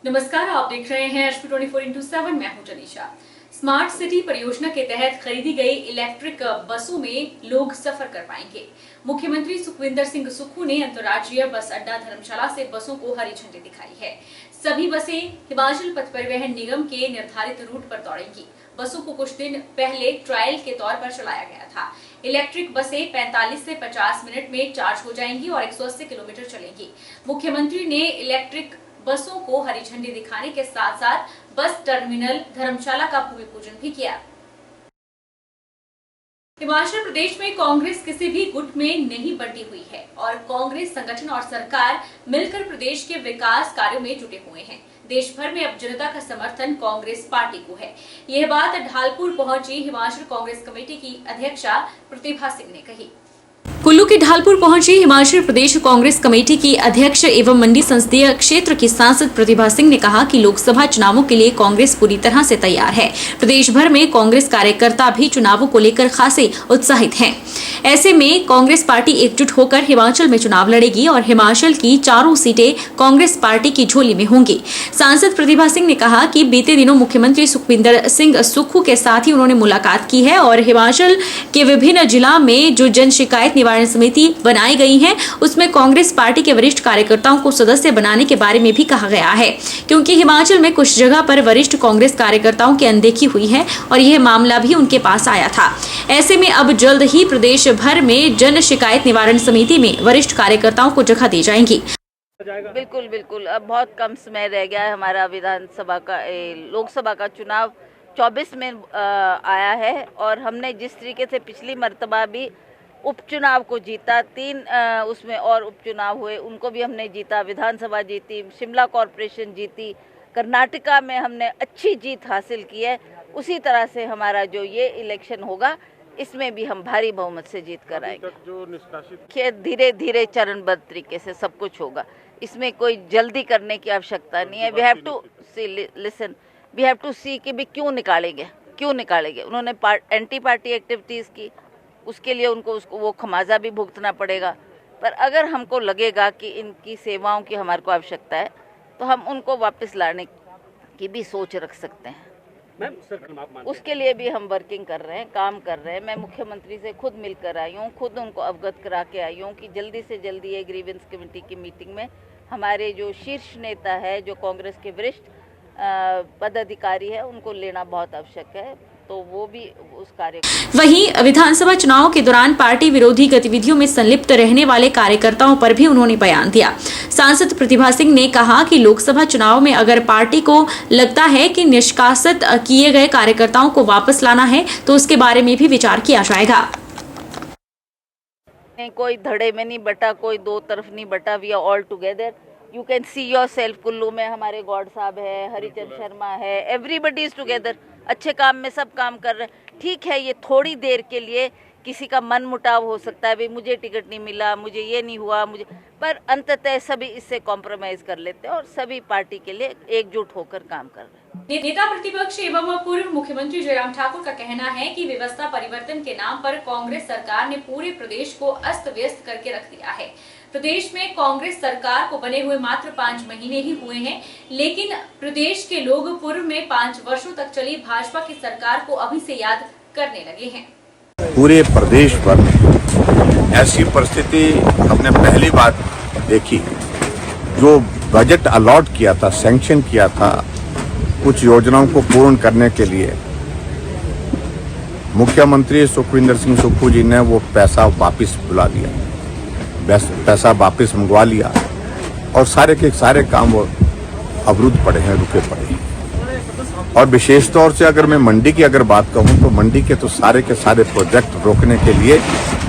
नमस्कार, आप देख रहे हैं HP 24x7। मैं हूं जनीशा। स्मार्ट सिटी परियोजना के तहत खरीदी गई इलेक्ट्रिक बसों में लोग सफर कर पाएंगे। मुख्यमंत्री सुखविंदर सिंह सुक्खू ने अंतर्राज्यीय बस अड्डा धर्मशाला से बसों को हरी झंडी दिखाई है। सभी बसें हिमाचल पथ परिवहन निगम के निर्धारित रूट पर दौड़ेंगी। बसों को कुछ दिन पहले ट्रायल के तौर पर चलाया गया था। इलेक्ट्रिक बसें 45 से 50 मिनट में चार्ज हो जाएंगी और 180 किलोमीटर चलेंगी। मुख्यमंत्री ने इलेक्ट्रिक बसों को हरी झंडी दिखाने के साथ साथ बस टर्मिनल धर्मशाला का भूमि पूजन भी किया। हिमाचल प्रदेश में कांग्रेस किसी भी गुट में नहीं बंटी हुई है और कांग्रेस संगठन और सरकार मिलकर प्रदेश के विकास कार्यों में जुटे हुए हैं। देश भर में अब जनता का समर्थन कांग्रेस पार्टी को है। यह बात ढालपुर पहुंची हिमाचल कांग्रेस कमेटी की अध्यक्षा प्रतिभा सिंह ने कही। कुल्लू के ढालपुर पहुंची हिमाचल प्रदेश कांग्रेस कमेटी की अध्यक्ष एवं मंडी संसदीय क्षेत्र की सांसद प्रतिभा सिंह ने कहा कि लोकसभा चुनावों के लिए कांग्रेस पूरी तरह से तैयार है। प्रदेश भर में कांग्रेस कार्यकर्ता भी चुनावों को लेकर खासे उत्साहित हैं। ऐसे में कांग्रेस पार्टी एकजुट होकर हिमाचल में चुनाव लड़ेगी और हिमाचल की चारों सीटें कांग्रेस पार्टी की झोली में होंगी। सांसद प्रतिभा सिंह ने कहा कि बीते दिनों मुख्यमंत्री सुखविंदर सिंह सुक्खू के साथ ही उन्होंने मुलाकात की है और हिमाचल के विभिन्न जिला में जो जन शिकायत निवारण समिति बनाई गई है उसमें कांग्रेस पार्टी के वरिष्ठ कार्यकर्ताओं को सदस्य बनाने के बारे में भी कहा गया है, क्योंकि हिमाचल में कुछ जगह पर वरिष्ठ कांग्रेस कार्यकर्ताओं की अनदेखी हुई है और यह मामला भी उनके पास आया था। ऐसे में अब जल्द ही प्रदेश भर में जन शिकायत निवारण समिति में वरिष्ठ कार्यकर्ताओं को जगह दी जाएगी। बिल्कुल अब बहुत कम समय रह गया है। हमारा विधानसभा का लोकसभा का चुनाव 24 में आया है और हमने जिस तरीके से पिछली मर्तबा भी उपचुनाव को जीता, 3 उसमें और उपचुनाव हुए, उनको भी हमने जीता। विधानसभा जीती, शिमला कॉरपोरेशन जीती, कर्नाटका में हमने अच्छी जीत हासिल की है। उसी तरह से हमारा जो ये इलेक्शन होगा इसमें भी हम भारी बहुमत से जीत कर आएंगे। जो निष्कासित धीरे धीरे चरणबद्ध तरीके से सब कुछ होगा। इसमें कोई जल्दी करने की आवश्यकता नहीं है। We have to listen, we have to see कि भी क्यों निकालेंगे। उन्होंने एंटी पार्टी एक्टिविटीज़ की, उसके लिए उसको वो खमाजा भी भुगतना पड़ेगा। पर अगर हमको लगेगा कि इनकी सेवाओं की हमारे को आवश्यकता है तो हम उनको वापस लाने की भी सोच रख सकते हैं। उसके लिए भी हम वर्किंग कर रहे हैं, काम कर रहे हैं। मैं मुख्यमंत्री से खुद मिलकर आई हूँ, खुद उनको अवगत करा के आई हूँ कि जल्दी से जल्दी ये ग्रीवेंस कमेटी की मीटिंग में हमारे जो शीर्ष नेता है, जो कांग्रेस के वरिष्ठ पदाधिकारी है, उनको लेना बहुत आवश्यक है। तो वो भी उस कार्य। वहीं विधानसभा चुनाव के दौरान पार्टी विरोधी गतिविधियों में संलिप्त रहने वाले कार्यकर्ताओं पर भी उन्होंने बयान दिया। सांसद प्रतिभा सिंह ने कहा कि लोकसभा चुनाव में अगर पार्टी को लगता है कि निष्कासित किए गए कार्यकर्ताओं को वापस लाना है तो उसके बारे में भी विचार किया जाएगा। कोई धड़े में नहीं बटा, कोई दो तरफ नहीं बटा, we are all together. You can see yourself. Kullu में हमारे गौड़ साहब है, हरिचंद शर्मा है, एवरीबडी इज टुगेदर। अच्छे काम में सब काम कर रहे हैं। ठीक है, ये थोड़ी देर के लिए किसी का मन मुटाव हो सकता है, भाई मुझे टिकट नहीं मिला, मुझे ये नहीं हुआ, पर अंततः सभी इससे कॉम्प्रोमाइज कर लेते हैं और सभी पार्टी के लिए एकजुट होकर काम कर रहे हैं। नेता प्रतिपक्ष एवं पूर्व मुख्यमंत्री जयराम ठाकुर का कहना है कि व्यवस्था परिवर्तन के नाम पर कांग्रेस सरकार ने पूरे प्रदेश को अस्त व्यस्त करके रख दिया है। प्रदेश में कांग्रेस सरकार को बने हुए मात्र 5 महीने ही हुए हैं, लेकिन प्रदेश के लोग पूर्व में 5 वर्षों तक चली भाजपा की सरकार को अभी से याद करने लगे हैं। पूरे प्रदेश भर में ऐसी परिस्थिति हमने पहली बार देखी। जो बजट अलॉट किया था, सैंक्शन किया था कुछ योजनाओं को पूर्ण करने के लिए, मुख्यमंत्री सुखविंदर सिंह सुक्खू जी ने वो पैसा वापस बुला लिया, पैसा वापस मंगवा लिया और सारे के सारे काम वो अवरुद्ध पड़े हैं, रुके पड़े हैं। और विशेष तौर से अगर मैं मंडी की बात कहूं तो मंडी के तो सारे के सारे प्रोजेक्ट रोकने के लिए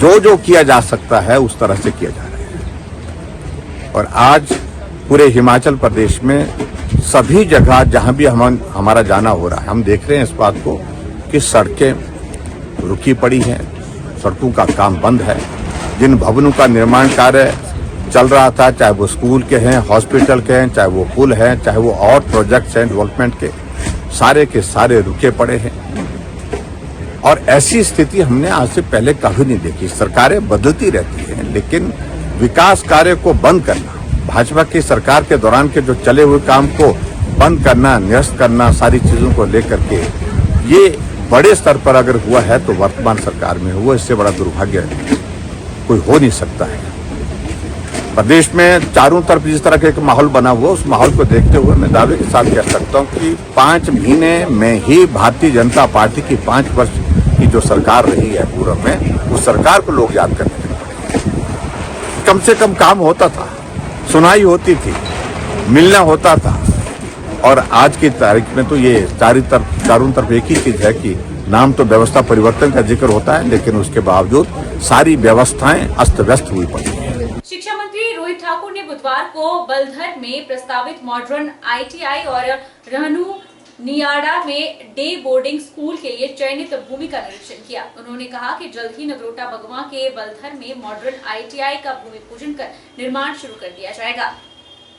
जो किया जा सकता है उस तरह से किया जा रहा है। और आज पूरे हिमाचल प्रदेश में सभी जगह जहां भी हमारा जाना हो रहा है, हम देख रहे हैं इस बात को कि सड़कें रुकी पड़ी हैं, सड़कों का काम बंद है। जिन भवनों का निर्माण कार्य चल रहा था, चाहे वो स्कूल के हैं, हॉस्पिटल के हैं, चाहे वो पुल हैं, चाहे वो और प्रोजेक्ट्स हैं डेवलपमेंट के सारे रुके पड़े हैं। और ऐसी स्थिति हमने आज से पहले कभी नहीं देखी। सरकारें बदलती रहती हैं, लेकिन विकास कार्य को बंद करना, भाजपा की सरकार के दौरान के जो चले हुए काम को बंद करना, निरस्त करना, सारी चीजों को लेकर के ये बड़े स्तर पर अगर हुआ है तो वर्तमान सरकार में हुआ। इससे बड़ा दुर्भाग्य कोई हो नहीं सकता है। प्रदेश में चारों तरफ जिस तरह का एक माहौल बना हुआ, उस माहौल को देखते हुए मैं दावे के साथ कह सकता हूं कि 5 महीने में ही भारतीय जनता पार्टी की 5 वर्ष की जो सरकार रही है पूर्व में, उस सरकार को लोग याद करने लगे। कम से कम काम होता था, सुनाई होती थी, मिलना होता था। और आज की तारीख में तो ये चारों तरफ एक ही चीज है कि नाम तो व्यवस्था परिवर्तन का जिक्र होता है, लेकिन उसके बावजूद सारी व्यवस्थाएं अस्त व्यस्त हुई पड़ी है। शिक्षा मंत्री रोहित ठाकुर ने बुधवार को बलधर में प्रस्तावित मॉडर्न ITI और रहनु नियाड़ा में डे बोर्डिंग स्कूल के लिए चयनित भूमि का निरीक्षण किया। उन्होंने कहा कि जल्द ही नगरोटा बगवां के बलधर में मॉडर्न ITI का भूमि पूजन कर निर्माण शुरू कर दिया जाएगा।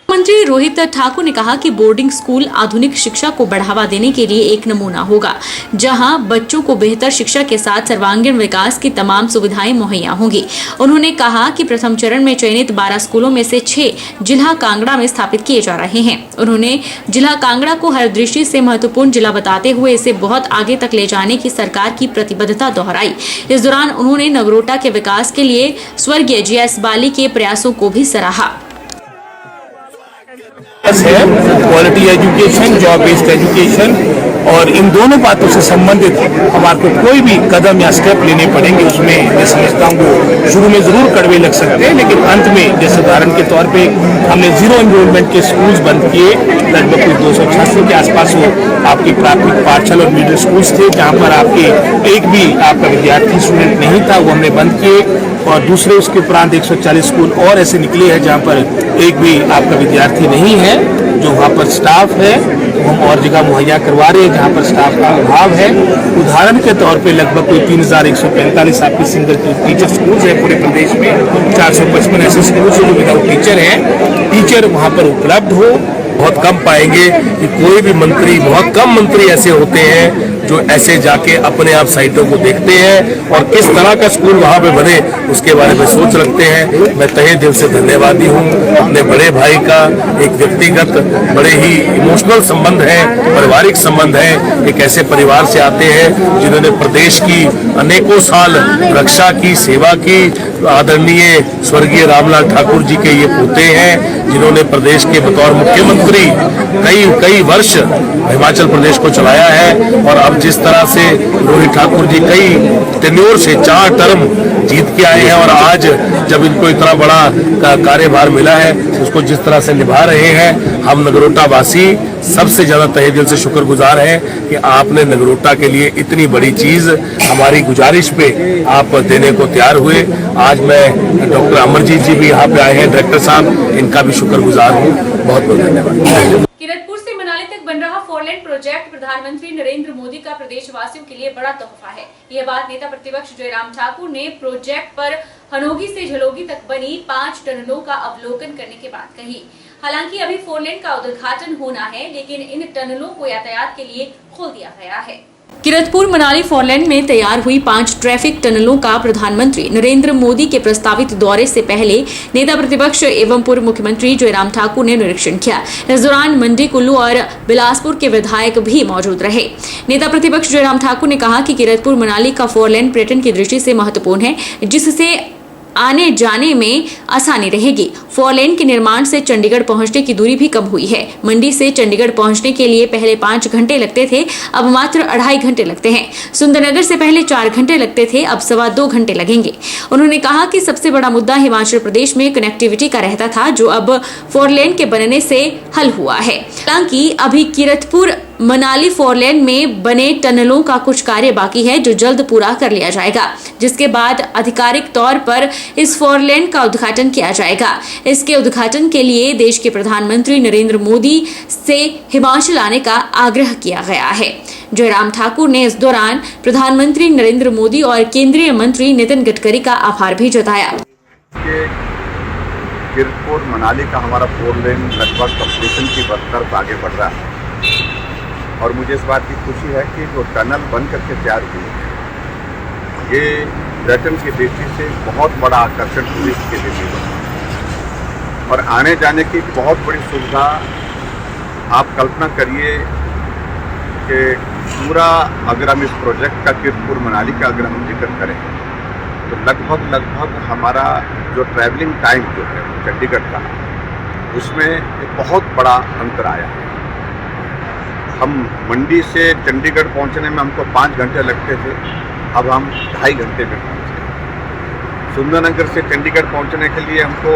मंत्री रोहित ठाकुर ने कहा कि बोर्डिंग स्कूल आधुनिक शिक्षा को बढ़ावा देने के लिए एक नमूना होगा, जहां बच्चों को बेहतर शिक्षा के साथ सर्वांगीण विकास की तमाम सुविधाएं मुहैया होंगी। उन्होंने कहा कि प्रथम चरण में चयनित 12 स्कूलों में से 6 जिला कांगड़ा में स्थापित किए जा रहे हैं। उन्होंने जिला कांगड़ा को हर दृष्टि से महत्वपूर्ण जिला बताते हुए इसे बहुत आगे तक ले जाने की सरकार की प्रतिबद्धता दोहराई। इस दौरान उन्होंने नगरोटा के विकास के लिए स्वर्गीय GS बाली के प्रयासों को भी सराहा। है quality education, job based education, और इन दोनों बातों से संबंधित हमारे को कोई भी कदम या स्टेप लेने पड़ेंगे। उसमें मैं समझता हूँ वो शुरू में जरूर कड़वे लग सकते हैं, लेकिन अंत में जैसे उदाहरण के तौर पे हमने 0 एनरोलमेंट के स्कूल्स बंद किए, लगभग कुछ 286 के आसपास वो आपकी प्राथमिक पाठशाला और मिडिल स्कूल्स थे, जहाँ पर आपके एक भी आपका विद्यार्थी स्टूडेंट नहीं था, वो हमने बंद किए। और दूसरे उसके उपरांत 140 स्कूल और ऐसे निकले हैं जहाँ पर एक भी आपका विद्यार्थी नहीं है। जो वहाँ पर स्टाफ है हम और जगह मुहैया करवा रहे हैं जहाँ पर स्टाफ का अभाव है। उदाहरण के तौर पे लगभग कोई 3145 आपके सिंगल टीचर स्कूल्स हैं पूरे प्रदेश में। 455 ऐसे स्कूल्स हैं जो विदाउट टीचर हैं। टीचर वहाँ पर उपलब्ध हो, बहुत कम पाएंगे कि कोई भी मंत्री, बहुत कम मंत्री ऐसे होते हैं जो ऐसे जाके अपने आप साइटों को देखते हैं और किस तरह का स्कूल वहाँ पे बने उसके बारे में सोच रखते हैं। मैं तहे दिल से धन्यवादी हूँ अपने बड़े भाई का। एक व्यक्तिगत बड़े ही इमोशनल संबंध है, पारिवारिक संबंध है। एक ऐसे परिवार से आते हैं जिन्होंने प्रदेश की अनेकों साल रक्षा की, सेवा की। आदरणीय स्वर्गीय रामलाल ठाकुर जी के ये पोते हैं जिन्होंने प्रदेश के बतौर मुख्यमंत्री कई वर्ष हिमाचल प्रदेश को चलाया है। और अब जिस तरह से रोहित ठाकुर जी कई टेन्योर से 4 टर्म जीत के आए हैं और आज जब इनको इतना बड़ा कार्यभार मिला है उसको जिस तरह से निभा रहे हैं, हम नगरोटा वासी सबसे ज्यादा तहे दिल से शुक्रगुजार हैं कि आपने नगरोटा के लिए इतनी बड़ी चीज हमारी गुजारिश पे आप देने को तैयार हुए। आज मैं डॉक्टर अमरजीत जी भी यहाँ पे आए हैं, डायरेक्टर साहब, इनका भी शुक्रगुजार हूँ। बहुत बहुत धन्यवाद। किरतपुर से मनाली तक बन रहा 4 लेन प्रोजेक्ट प्रधानमंत्री नरेंद्र मोदी का प्रदेशवासियों के लिए बड़ा तोहफा है। यह बात नेता प्रतिपक्ष जयराम ठाकुर ने प्रोजेक्ट पर हनोगी से झलोगी तक बनी 5 टनलों का अवलोकन करने के बाद कही। हालांकि अभी 4 लेन का उद्घाटन होना है, लेकिन इन टनलों को यातायात के लिए खोल दिया गया है। किरतपुर मनाली 4 लेन में तैयार हुई 5 ट्रैफिक टनलों का प्रधानमंत्री नरेंद्र मोदी के प्रस्तावित दौरे से पहले नेता प्रतिपक्ष एवं पूर्व मुख्यमंत्री जयराम ठाकुर ने निरीक्षण किया। इस दौरान मंडी, कुल्लू और बिलासपुर के विधायक भी मौजूद रहे। नेता प्रतिपक्ष जयराम ठाकुर ने कहा कि किरतपुर मनाली का 4 लेन पर्यटन की दृष्टि से महत्वपूर्ण है, जिससे आने जाने में आसानी रहेगी। 4 लेन के निर्माण से चंडीगढ़ पहुंचने की दूरी भी कम हुई है। मंडी से चंडीगढ़ पहुंचने के लिए पहले 5 घंटे लगते थे, अब मात्र 2.5 घंटे लगते हैं। सुंदरनगर से पहले 4 घंटे लगते थे, अब 2.25 घंटे लगेंगे। उन्होंने कहा कि सबसे बड़ा मुद्दा हिमाचल प्रदेश में कनेक्टिविटी का रहता था, जो अब 4 लेन के बनने से हल हुआ है। हालांकि अभी किरतपुर मनाली 4 लेन में बने टनलों का कुछ कार्य बाकी है, जो जल्द पूरा कर लिया जाएगा, जिसके बाद आधिकारिक तौर पर इस 4 लेन का उद्घाटन किया जाएगा। इसके उद्घाटन के लिए देश के प्रधानमंत्री नरेंद्र मोदी से हिमाचल आने का आग्रह किया गया है। जयराम ठाकुर ने इस दौरान प्रधानमंत्री नरेंद्र मोदी और केंद्रीय मंत्री नितिन गडकरी का आभार भी जताया। किरतपुर मनाली का हमारा 4 लेन लगभग कंप्लीशन की तरफ आगे बढ़ रहा है और मुझे इस बात की खुशी है कि जो टनल बन करके तैयार हुई है ये पर्यटन की दृष्टि से बहुत बड़ा आकर्षण टूरिस्ट के लिए भी और आने जाने की बहुत बड़ी सुविधा आप कल्पना करिए कि पूरा अगर हम इस प्रोजेक्ट का कीरतपुर मनाली का अगर हम जिक्र करें तो लगभग हमारा जो ट्रैवलिंग टाइम जो है चंडीगढ़ का, उसमें एक बहुत बड़ा अंतर आया है। हम मंडी से चंडीगढ़ पहुंचने में हमको 5 घंटे लगते थे, अब हम 2.5 घंटे में पहुंचे। सुंदरनगर से चंडीगढ़ पहुंचने के लिए हमको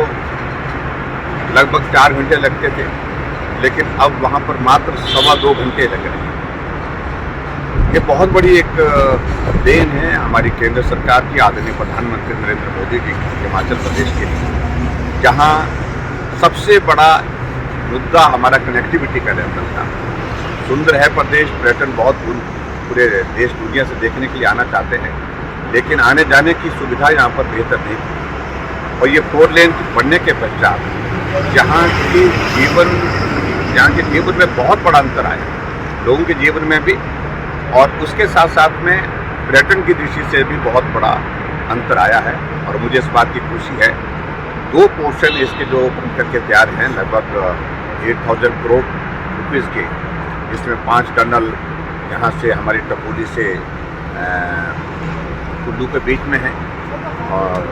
लगभग 4 घंटे लगते थे, लेकिन अब वहां पर मात्र 2.25 घंटे लग रहे हैं। ये बहुत बड़ी एक देन है हमारी केंद्र सरकार की, आदरणीय प्रधानमंत्री नरेंद्र मोदी जी की हिमाचल प्रदेश के लिए, जहाँ सबसे बड़ा मुद्दा हमारा कनेक्टिविटी का रहता था। सुंदर है प्रदेश, पर्यटन बहुत पूरे देश दुनिया से देखने के लिए आना चाहते हैं, लेकिन आने जाने की सुविधा यहाँ पर बेहतर नहीं थी। और ये 4 लेन बनने के पश्चात यहाँ के जीवन में बहुत बड़ा अंतर आया, लोगों के जीवन में भी, और उसके साथ साथ में पर्यटन की दृष्टि से भी बहुत बड़ा अंतर आया है। और मुझे इस बात की खुशी है, 2 पोर्शन इसके जो बन करके तैयार हैं, लगभग 8,000 करोड़ रुपीज़ के, जिसमें 5 टनल यहाँ से हमारी टपोली से कुल्लू के बीच में है, और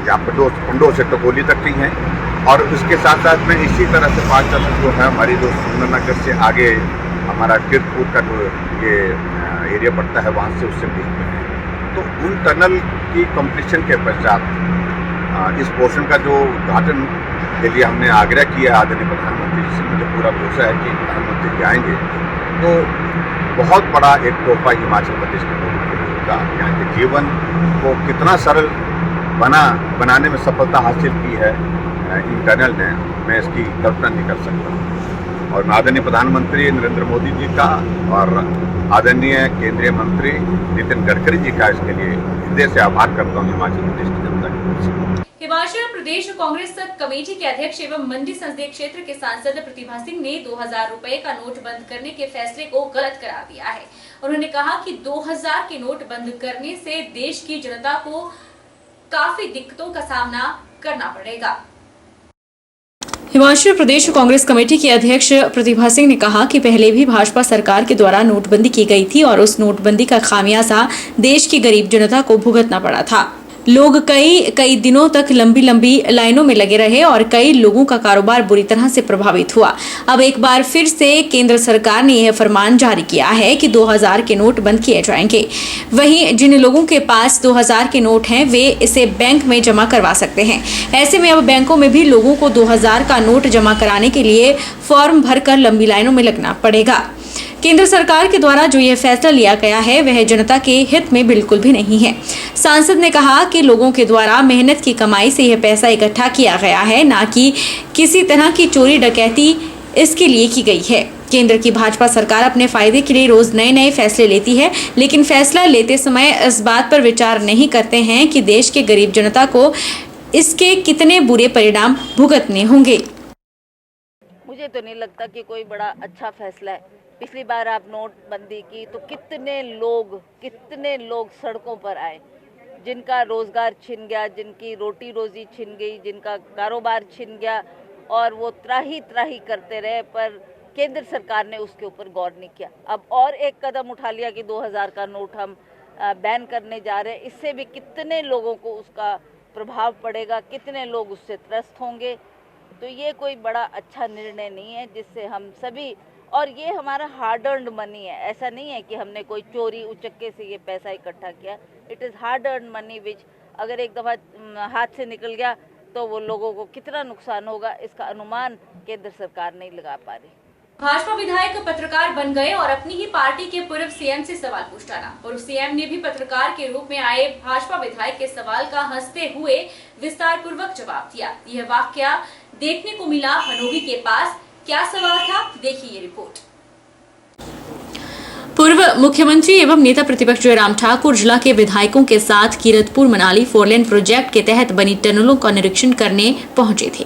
यहाँ पंडो से टपोली तक की हैं, और उसके साथ साथ में इसी तरह से 5 टनल जो है हमारी जो सुंदरनगर से आगे हमारा कीरतपुर का जो ये एरिया पड़ता है वहाँ से उससे बीच में है। तो उन टनल की कंप्लीशन के पश्चात इस पोर्शन का जो उद्घाटन के लिए हमने आग्रह किया आदरणीय प्रधानमंत्री जी से, मुझे पूरा भरोसा है कि प्रधानमंत्री जी आएंगे तो बहुत बड़ा एक तोहफा हिमाचल प्रदेश के लोगों के लिए होगा। यहाँ के जीवन को कितना सरल बनाने में सफलता हासिल की है इन टनल ने, मैं इसकी कल्पना नहीं कर सकता। और मैं आदरणीय प्रधानमंत्री नरेंद्र मोदी जी का और आदरणीय केंद्रीय मंत्री नितिन गडकरी जी का इसके लिए हृदय से आभार करता हूँ हिमाचल प्रदेश की जनता की। हिमाचल प्रदेश कांग्रेस कमेटी के अध्यक्ष एवं मंडी संसदीय क्षेत्र के सांसद प्रतिभा सिंह ने 2000 रुपए का नोट बंद करने के फैसले को गलत करार दिया है। उन्होंने कहा कि 2000 के नोट बंद करने से देश की जनता को काफी दिक्कतों का सामना करना पड़ेगा। हिमाचल प्रदेश कांग्रेस कमेटी के अध्यक्ष प्रतिभा सिंह ने कहा कि पहले भी भाजपा सरकार के द्वारा नोटबंदी की गई थी और उस नोटबंदी का खामियाजा देश की गरीब जनता को भुगतना पड़ा था। लोग कई दिनों तक लंबी लाइनों में लगे रहे और कई लोगों का कारोबार बुरी तरह से प्रभावित हुआ। अब एक बार फिर से केंद्र सरकार ने यह फरमान जारी किया है कि 2000 के नोट बंद किए जाएंगे। वहीं जिन लोगों के पास 2000 के नोट हैं वे इसे बैंक में जमा करवा सकते हैं। ऐसे में अब बैंकों में भी लोगों को 2000 का नोट जमा कराने के लिए फॉर्म भरकर लंबी लाइनों में लगना पड़ेगा। केंद्र सरकार के द्वारा जो यह फैसला लिया गया है वह जनता के हित में बिल्कुल भी नहीं है। सांसद ने कहा कि लोगों के द्वारा मेहनत की कमाई से यह पैसा इकट्ठा किया गया है, ना कि किसी तरह की चोरी डकैती इसके लिए की गई है। केंद्र की भाजपा सरकार अपने फायदे के लिए रोज नए फैसले लेती है, लेकिन फैसला लेते समय इस बात पर विचार नहीं करते हैं कि देश के गरीब जनता को इसके कितने बुरे परिणाम भुगतने होंगे। मुझे तो नहीं लगता कि कोई बड़ा अच्छा फैसला है। पिछली बार आप नोटबंदी की तो कितने लोग सड़कों पर आए, जिनका रोजगार छिन गया, जिनकी रोटी रोजी छिन गई, जिनका कारोबार छिन गया, और वो त्राही करते रहे, पर केंद्र सरकार ने उसके ऊपर गौर नहीं किया। अब और एक कदम उठा लिया कि 2000 का नोट हम बैन करने जा रहे हैं। इससे भी कितने लोगों को उसका प्रभाव पड़ेगा, कितने लोग उससे त्रस्त होंगे। तो ये कोई बड़ा अच्छा निर्णय नहीं है जिससे हम सभी, और ये हमारा हार्ड अर्न्ड मनी है, ऐसा नहीं है कि हमने कोई चोरी उचक्के से ये पैसा इकट्ठा किया। It is hard earned money which अगर एक दफ़ा हाथ से निकल गया तो वो लोगों को कितना नुकसान होगा, इसका अनुमान केंद्र सरकार नहीं लगा पा रही। भाजपा विधायक पत्रकार बन गए और अपनी ही पार्टी के पूर्व सीएम से सवाल पूछ डाला। पूर्व सीएम ने भी पत्रकार के रूप में आए भाजपा विधायक के सवाल का हंसते हुए विस्तार पूर्वक जवाब दिया। यह वाकया देखने को मिला हनोगी के पास। क्या सवाल था, देखिए ये रिपोर्ट। पूर्व मुख्यमंत्री एवं नेता प्रतिपक्ष जयराम ठाकुर जिला के विधायकों के साथ कीरतपुर मनाली 4 लेन प्रोजेक्ट के तहत बनी टनलों का निरीक्षण करने पहुंचे थे।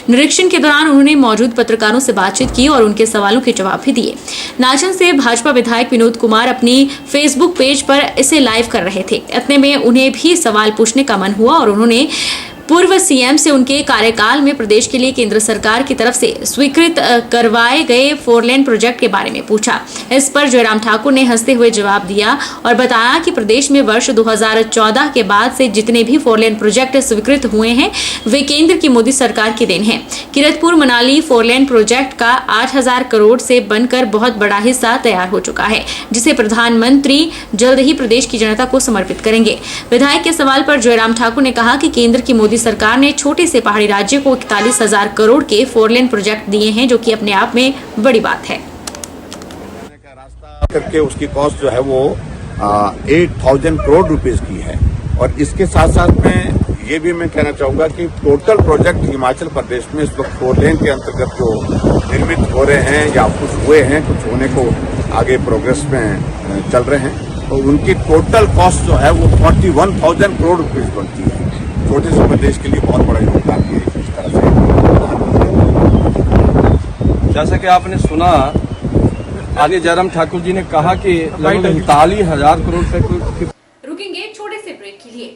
निरीक्षण के दौरान उन्होंने मौजूद पत्रकारों से बातचीत की और उनके सवालों के जवाब भी दिए। नाचन से भाजपा विधायक विनोद कुमार अपनी फेसबुक पेज पर इसे लाइव कर रहे थे। इतने में उन्हें भी सवाल पूछने का मन हुआ और उन्होंने पूर्व सीएम से उनके कार्यकाल में प्रदेश के लिए केंद्र सरकार की तरफ से स्वीकृत करवाए गए 4 लेन प्रोजेक्ट के बारे में पूछा। इस पर जयराम ठाकुर ने हंसते हुए जवाब दिया और बताया कि प्रदेश में वर्ष 2014 के बाद से जितने भी 4 लेन प्रोजेक्ट स्वीकृत हुए हैं वे केंद्र की मोदी सरकार की देन है। किरतपुर मनाली 4 लेन प्रोजेक्ट का 8000 करोड़ से बनकर बहुत बड़ा हिस्सा तैयार हो चुका है, जिसे प्रधानमंत्री जल्द ही प्रदेश की जनता को समर्पित करेंगे। विधायक के सवाल पर जयराम ठाकुर ने कहा कि केंद्र की मोदी सरकार ने छोटे से पहाड़ी राज्य को 41,000 करोड़ के 4 लेन प्रोजेक्ट दिए हैं, जो कि अपने आप में बड़ी बात है। करके उसकी कॉस्ट जो है वो 8,000 करोड़ रुपीस की है। और इसके साथ साथ में ये भी मैं कहना चाहूंगा कि टोटल प्रोजेक्ट हिमाचल प्रदेश में इस वक्त 4 लेन के अंतर्गत जो निर्मित हो रहे हैं या कुछ हुए हैं, कुछ होने को आगे प्रोग्रेस में चल रहे हैं, तो उनकी टोटल कॉस्ट जो है वो 41,000 करोड़ रुपीस बनती है। छोटे से प्रदेश के लिए बहुत बड़ा योगदान है इस तरह से। जैसा कि आपने सुना, आगे जयराम ठाकुर जी ने कहा कि लगभग 39,000 करोड़ रुपए। रुकेंगे छोटे से ब्रेक के लिए।